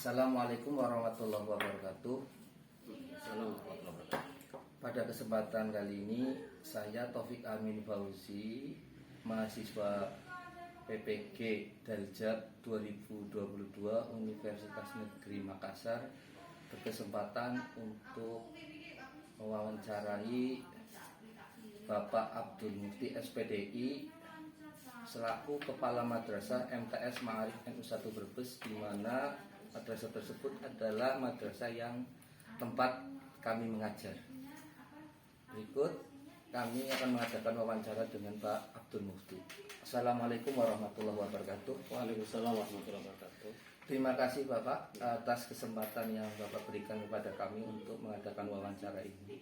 Assalamualaikum warahmatullahi wabarakatuh. Assalamualaikum warahmatullahi wabarakatuh. Pada kesempatan kali ini saya Taufik Amin Fauzi, mahasiswa PPG Daljat 2022 Universitas Negeri Makassar, berkesempatan untuk mewawancarai Bapak Abdul Mufti SPDI selaku Kepala Madrasah MTS Ma'arif NU 1 Brebes, di mana madrasah tersebut adalah madrasah yang tempat kami mengajar. Berikut kami akan mengadakan wawancara dengan Pak Abdul Mufti. Assalamualaikum warahmatullahi wabarakatuh. Waalaikumsalam warahmatullahi wabarakatuh. Terima kasih Bapak atas kesempatan yang Bapak berikan kepada kami untuk mengadakan wawancara ini.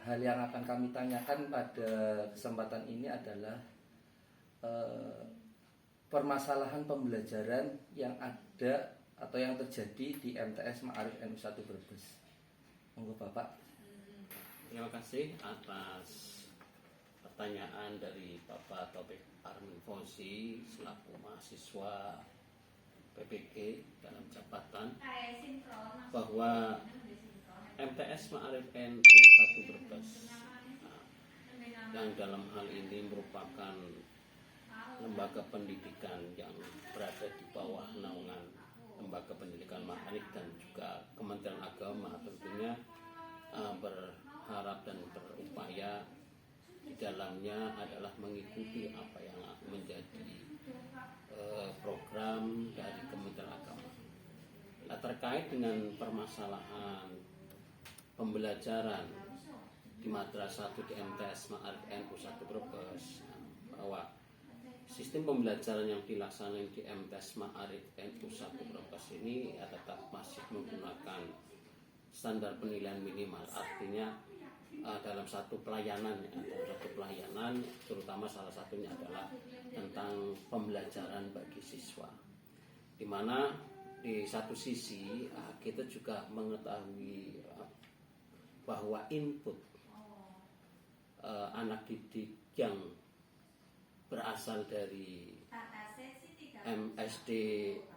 Hal yang akan kami tanyakan pada kesempatan ini adalah permasalahan pembelajaran yang ada atau yang terjadi di MTS Ma'arif NU 1 Brebes. Monggo Bapak. Terima kasih atas pertanyaan dari Bapak Taufik Amin Fauzi selaku mahasiswa PPG dalam jabatan bahwa MTS Ma'arif NU 1 Brebes yang dalam hal ini merupakan lembaga pendidikan yang berada di bawah naungan Lembaga Pendidikan Ma'arif dan juga Kementerian Agama, tentunya berharap dan berupaya di dalamnya adalah mengikuti apa yang menjadi program dari Kementerian Agama. Nah, terkait dengan permasalahan pembelajaran di Madrasah di MTS Ma'arif NU 1 Brebes, bahwa sistem pembelajaran yang dilaksanakan di MTS Ma'arif NU 1 Brebes ini tetap masih menggunakan standar penilaian minimal. Artinya dalam satu pelayanan, terutama salah satunya adalah tentang pembelajaran bagi siswa, di mana di satu sisi kita juga mengetahui bahwa input anak didik yang berasal dari MSD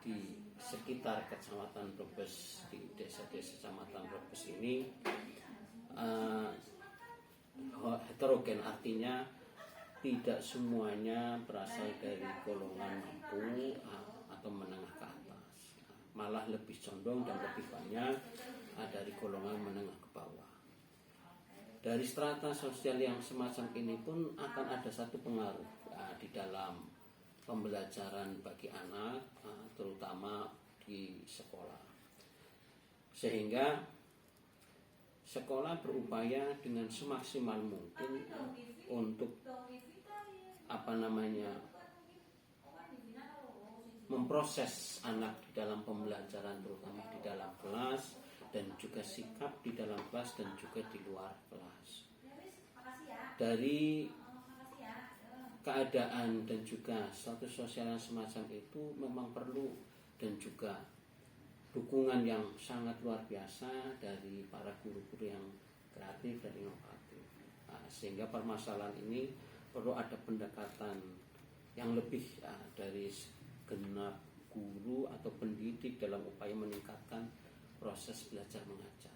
di sekitar Kecamatan Brebes, di desa-desa Kecamatan Brebes ini heterogen, artinya tidak semuanya berasal dari golongan mampu atau menengah ke atas, malah lebih condong dan lebih banyak dari golongan menengah ke bawah. Dari strata sosial yang semacam ini pun akan ada satu pengaruh di dalam pembelajaran bagi anak, terutama di sekolah. Sehingga sekolah berupaya dengan semaksimal mungkin untuk memproses anak di dalam pembelajaran, terutama di dalam kelas, dan juga sikap di dalam kelas dan juga di luar kelas. Dari keadaan dan juga status sosial yang semacam itu memang perlu dan juga dukungan yang sangat luar biasa dari para guru-guru yang kreatif dan inovatif. Sehingga permasalahan ini perlu ada pendekatan yang lebih dari segenap guru atau pendidik dalam upaya meningkatkan proses belajar mengajar.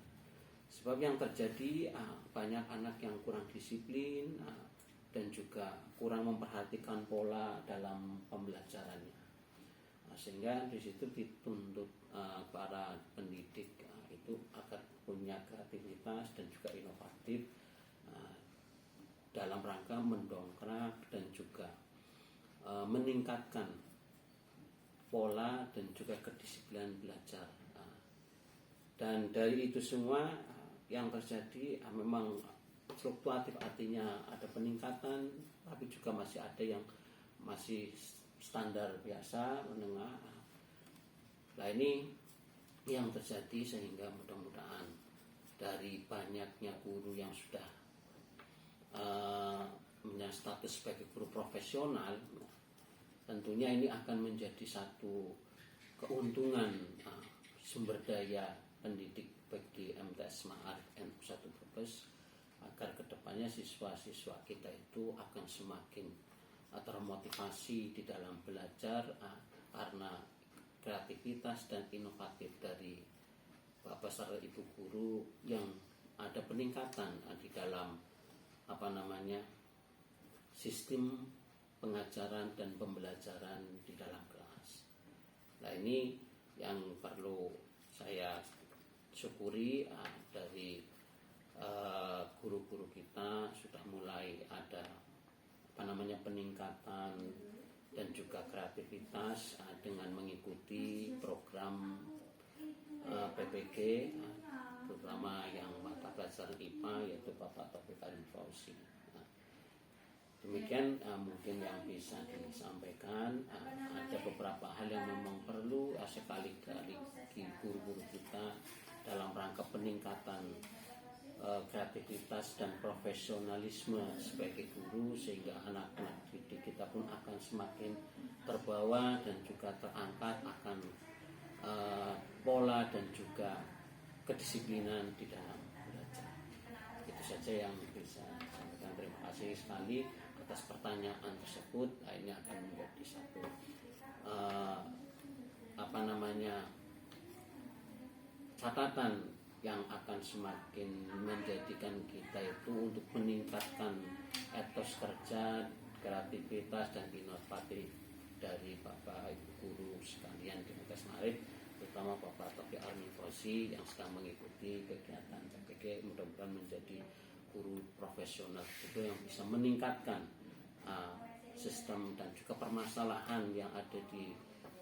Sebab yang terjadi banyak anak yang kurang disiplin dan juga kurang memperhatikan pola dalam pembelajarannya. Sehingga di situ dituntut para pendidik itu agar punya kreativitas dan juga inovatif dalam rangka mendongkrak dan juga meningkatkan pola dan juga kedisiplinan belajar. Dan dari itu semua yang terjadi memang fluktuatif, artinya ada peningkatan, tapi juga masih ada yang masih standar biasa, menengah. Nah, ini yang terjadi, sehingga mudah-mudahan dari banyaknya guru yang sudah punya status sebagai guru profesional, tentunya ini akan menjadi satu keuntungan sumber daya pendidik bagi MTS Ma'arif NU 1 Brebes, agar kedepannya siswa-siswa kita itu akan semakin termotivasi di dalam belajar, karena kreativitas dan inovatif dari Bapak serta Ibu guru yang ada peningkatan di dalam sistem pengajaran dan pembelajaran di dalam kelas. Nah, ini yang perlu saya syukuri dari guru-guru kita sudah mulai ada peningkatan dan juga kreativitas dengan mengikuti program PPG, terutama yang mata pelajaran IPA yaitu Bapak Taufik Arif Fauzi. Demikian mungkin yang bisa disampaikan. Ada beberapa hal yang memang perlu sekali dari guru-guru kita dalam rangka peningkatan kreativitas dan profesionalisme sebagai guru, sehingga anak-anak didik kita pun akan semakin terbawa dan juga terangkat akan pola dan juga kedisiplinan di dalam belajar. Itu saja yang bisa saya sampaikan. Terima kasih sekali atas pertanyaan tersebut. Ini akan menjadi satu catatan yang akan semakin menjadikan kita itu untuk meningkatkan etos kerja, kreativitas dan inovatif dari Bapak Ibu guru sekalian di MTS Ma'arif, terutama Bapak Taufik Arif Fauzi yang sedang mengikuti kegiatan PPG. Mudah-mudahan menjadi guru profesional itu yang bisa meningkatkan sistem dan juga permasalahan yang ada di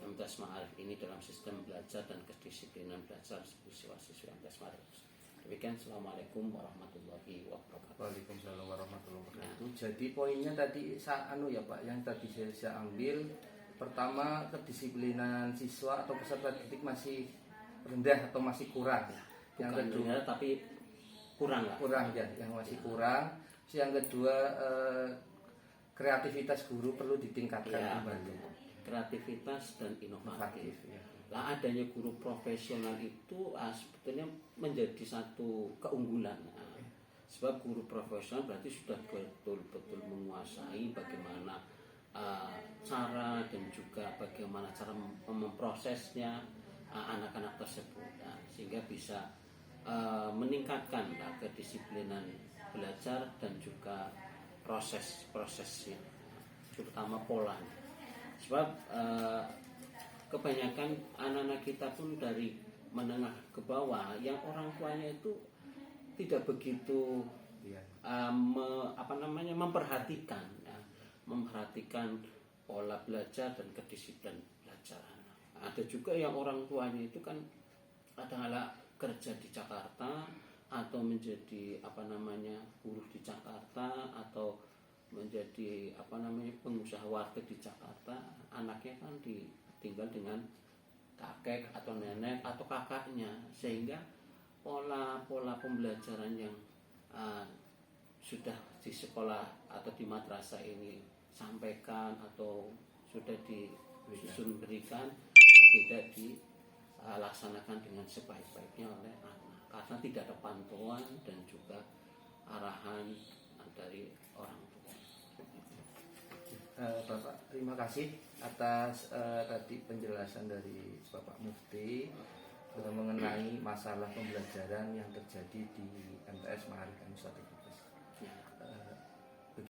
MTS Ma'arif ini dalam sistem belajar dan kedisiplinan belajar siswa-siswi MTS Ma'arif. Demikian, Assalamualaikum warahmatullahi wabarakatuh. Waalaikumsalam warahmatullahi wabarakatuh. Jadi poinnya tadi ya Pak, yang tadi saya ambil, pertama kedisiplinan siswa atau peserta didik masih rendah atau masih kurang. Yang Bukan kedua rendah, tapi kurang ya, yang masih kurang. Yang kedua kreativitas guru perlu ditingkatkan kembali. Kreativitas dan inovatif. Ya. Nah, adanya guru profesional itu sebetulnya menjadi satu keunggulan. Sebab guru profesional berarti sudah betul-betul menguasai bagaimana cara dan juga bagaimana cara memprosesnya anak-anak tersebut, sehingga bisa meningkatkan kedisiplinan belajar dan juga proses-prosesnya, terutama polanya. Sebab kebanyakan anak-anak kita pun dari menengah ke bawah yang orang tuanya itu tidak begitu memperhatikan pola belajar dan kedisiplinan belajar. Ada juga yang orang tuanya itu kan kadang-kadang kerja di Jakarta atau menjadi buruh di Jakarta atau menjadi pengusaha warga di Jakarta. Anaknya kan ditinggal dengan kakek atau nenek atau kakaknya, sehingga pola pembelajaran yang sudah di sekolah atau di madrasah ini sampaikan atau sudah disusun berikan tidak dilaksanakan dengan sebaik-baiknya oleh anak, karena tidak ada pantauan dan juga arahan dari orang tua. Bapak, terima kasih atas tadi penjelasan dari Bapak Mufti mengenai masalah pembelajaran yang terjadi di MTS Ma'arif N1.